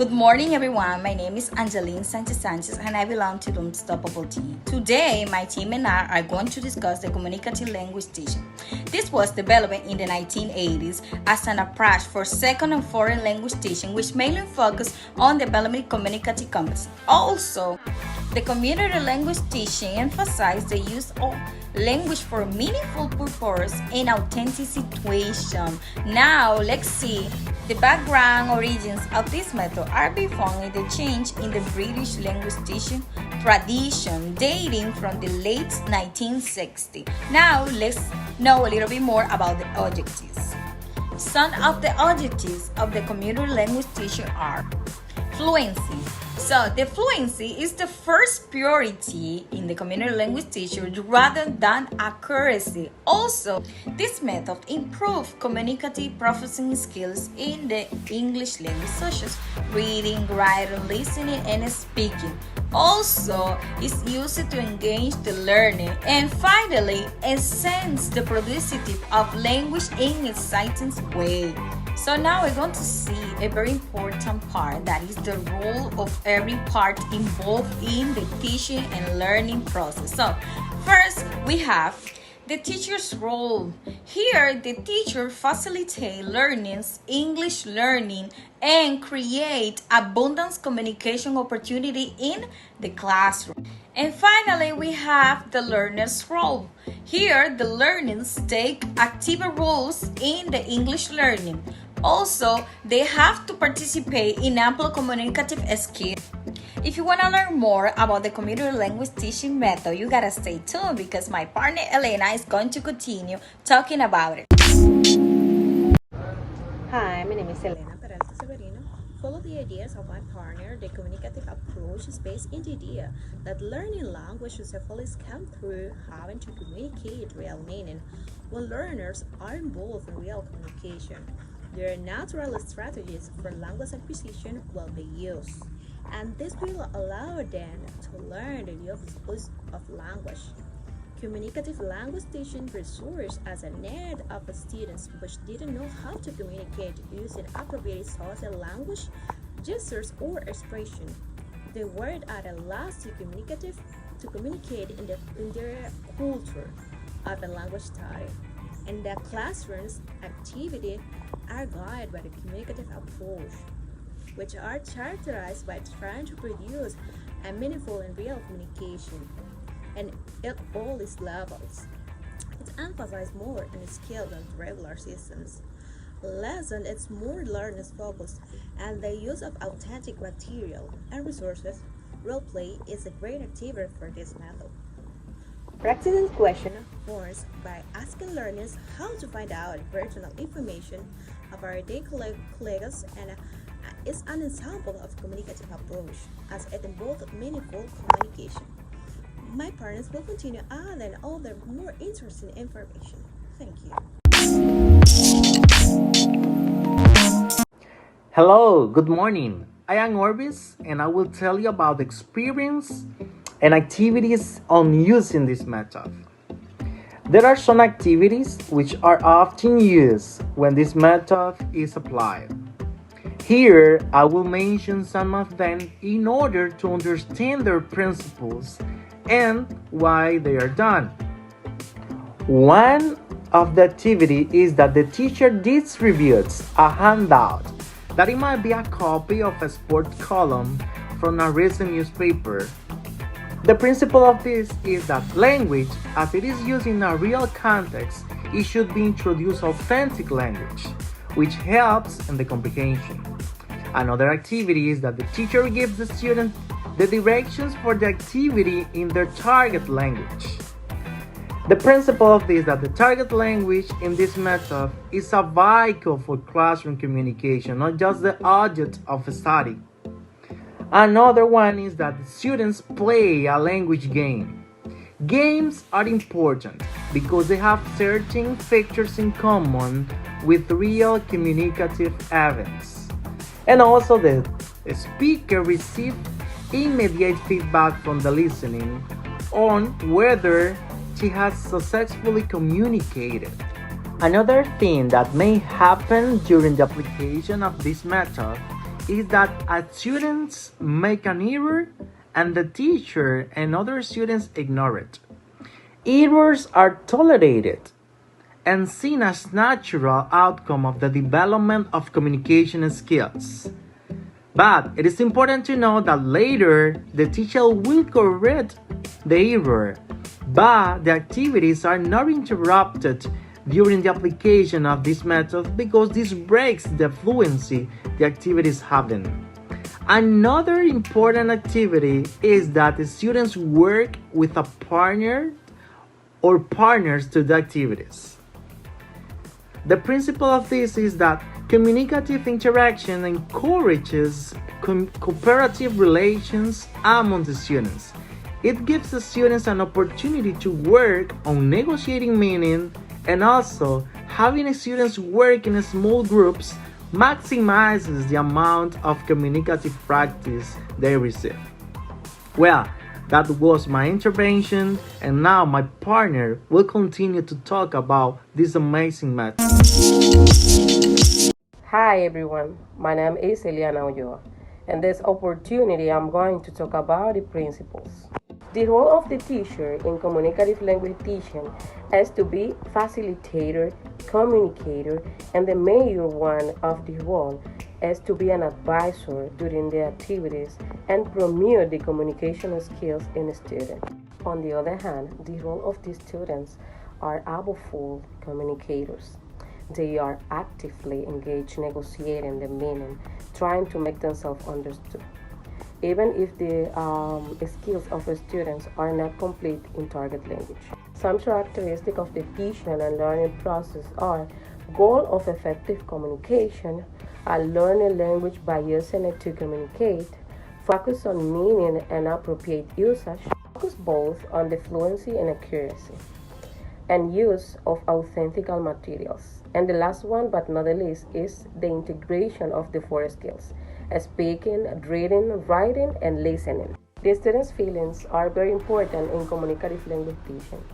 Good morning, everyone. My name is Angeline Sanchez and I belong to the Unstoppable team. Today, my team and I are going to discuss the communicative language teaching. This was developed in the 1980s as an approach for second and foreign language teaching, which mainly focused on developing communicative competency. Also, the community language teaching emphasized the use of language for meaningful purpose in authentic situation. Now, let's see the background origins of this method are being found in the change in the British language teaching tradition dating from the late 1960s. Now, let's know a little bit more about the objectives. Some of the objectives of the community language teaching are fluency. So the fluency is the first priority in the community language teacher rather than accuracy. Also, this method improves communicative processing skills in the English language such as reading, writing, listening, and speaking. Also, it's used to engage the learning. And finally, enhance the productivity of language in a exciting way. So now we're going to see a very important part, that is the role of every part involved in the teaching and learning process. So first we have the teacher's role. Here the teacher facilitates learnings, English learning, and create abundant communication opportunity in the classroom. And finally, we have the learner's role. Here, the learners take active roles in the English learning. Also, they have to participate in ample communicative skills. If you want to learn more about the community language teaching method, you gotta stay tuned because my partner Elena is going to continue talking about it. Hi, my name is Elena Peralta Severino. Follow the ideas of my partner. The communicative approach is based in the idea that learning language always come through having to communicate real meaning. When learners are involved in real communication, their natural strategies for language acquisition will be used, and this will allow them to learn the new use of language. Communicative language teaching resources as a net of students which didn't know how to communicate using appropriate social language, gestures, or expression. They were at a loss to communicate in their culture of a language study. And the classroom's activity are guided by the communicative approach, which are characterized by trying to produce a meaningful and real communication, and at all its levels. It emphasizes more on skill than regular systems. Lesson is more learners focused, and the use of authentic material and resources. Role play is a great activity for this method. Practicing question forms by asking learners how to find out personal information about their colleagues, and is an example of communicative approach as it involves meaningful communication. My partners will continue adding other more interesting information. Thank you. Hello, good morning. I am Orbis and I will tell you about the experience and activities on using this method. There are some activities which are often used when this method is applied. Here, I will mention some of them in order to understand their principles and why they are done. One of the activity is that the teacher distributes a handout that it might be a copy of a sport column from a recent newspaper. The principle of this is that language, as it is used in a real context, it should be introduced authentic language, which helps in the comprehension. Another activity is that the teacher gives the student the directions for the activity in their target language. The principle of this is that the target language in this method is a vehicle for classroom communication, not just the object of study. Another one is that the students play a language game. Games are important because they have certain features in common with real communicative events. And also the speaker receives immediate feedback from the listening on whether she has successfully communicated. Another thing that may happen during the application of this method is that students make an error and the teacher and other students ignore it. Errors are tolerated and seen as natural outcome of the development of communication skills. But it is important to know that later the teacher will correct the error, but the activities are not interrupted during the application of this method because this breaks the fluency the activity is having. Another important activity is that the students work with a partner or partners to the activities. The principle of this is that communicative interaction encourages cooperative relations among the students. It gives the students an opportunity to work on negotiating meaning, and also having students work in small groups maximizes the amount of communicative practice they receive. Well, that was my intervention, and now my partner will continue to talk about this amazing method. Hi everyone, my name is Eliana Ulloa. In this opportunity, I'm going to talk about the principles. The role of the teacher in communicative language teaching is to be facilitator, communicator, and the major one of the role is to be an advisor during the activities and promote the communication skills in the student. On the other hand, the role of the students are powerful communicators. They are actively engaged negotiating the meaning, trying to make themselves understood, even if the skills of the students are not complete in target language. Some characteristics of the teaching and learning process are goal of effective communication, learning language by using it to communicate, focus on meaning and appropriate usage, focus both on the fluency and accuracy, and use of authentic materials. And the last one, but not the least, is the integration of the four skills: speaking, reading, writing, and listening. The students' feelings are very important in communicative language teaching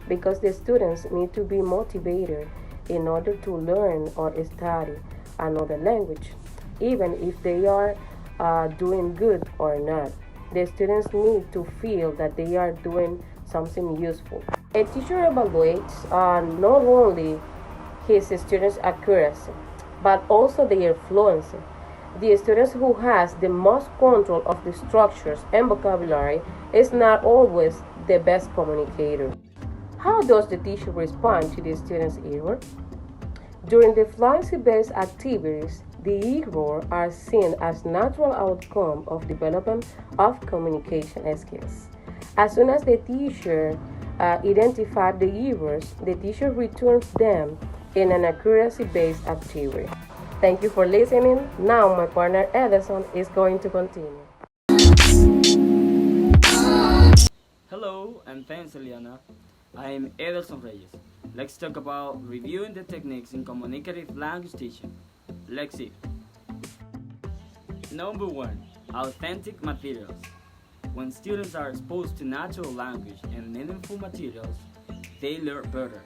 because the students need to be motivated in order to learn or study another language, even if they are doing good or not. The students need to feel that they are doing something useful. A teacher evaluates not only his students' accuracy, but also their fluency. The student who has the most control of the structures and vocabulary is not always the best communicator. How does the teacher respond to the student's error? During the fluency-based activities, the errors are seen as natural outcome of development of communication skills. As soon as the teacher identifies the errors, the teacher returns them in an accuracy-based activity. Thank you for listening. Now my partner Edison is going to continue. Hello, and thanks Eliana. I am Edison Reyes. Let's talk about reviewing the techniques in communicative language teaching. Let's see. Number 1. Authentic materials. When students are exposed to natural language and meaningful materials, they learn better.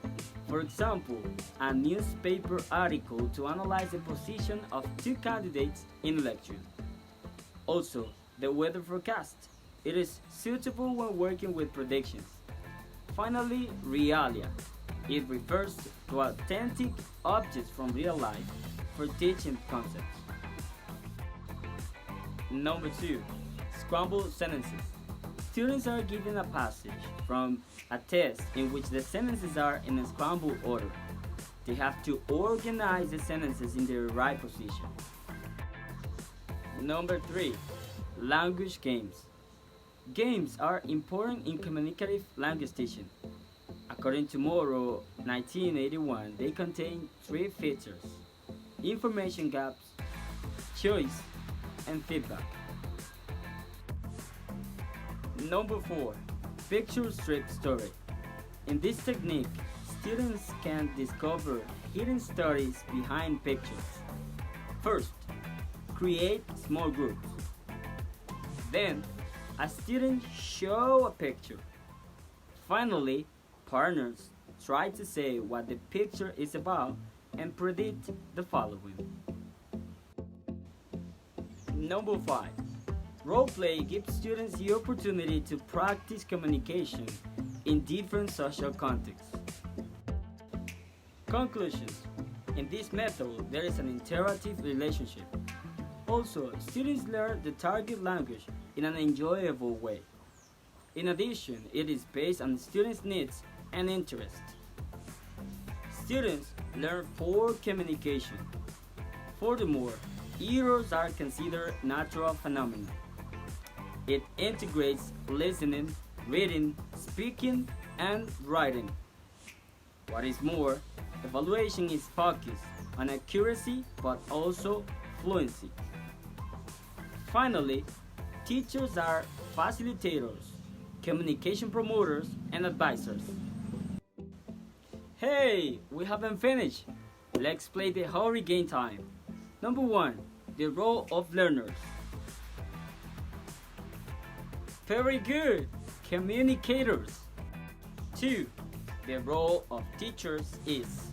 For example, a newspaper article to analyze the position of two candidates in election. Also, the weather forecast. It is suitable when working with predictions. Finally, realia. It refers to authentic objects from real life for teaching concepts. Number 2. Scrambled sentences. Students are given a passage from a test in which the sentences are in a scrambled order. They have to organize the sentences in their right position. Number 3. Language games. Games are important in communicative language teaching. According to Morrow, 1981, they contain 3 features: information gaps, choice, and feedback. Number 4. Picture strip story. In this technique, students can discover hidden stories behind pictures. First, create small groups. Then, a student show a picture. Finally, partners try to say what the picture is about and predict the following. Number 5. Roleplay gives students the opportunity to practice communication in different social contexts. Conclusions. In this method, there is an interactive relationship. Also, students learn the target language in an enjoyable way. In addition, it is based on students' needs and interests. Students learn for communication. Furthermore, errors are considered natural phenomena. It integrates listening, reading, speaking, and writing. What is more, evaluation is focused on accuracy but also fluency. Finally, teachers are facilitators, communication promoters, and advisors. Hey, we haven't finished. Let's play the Hurry game time. Number 1, the role of learners. Very good, communicators. 2, the role of teachers is.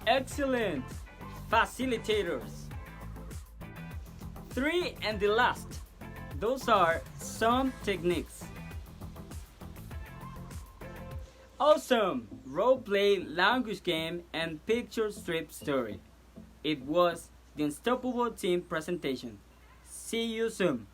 Excellent, facilitators. 3, and the last, those are some techniques. Awesome! Role-play, language game, and picture strip story. It was the Unstoppable Team presentation. See you soon.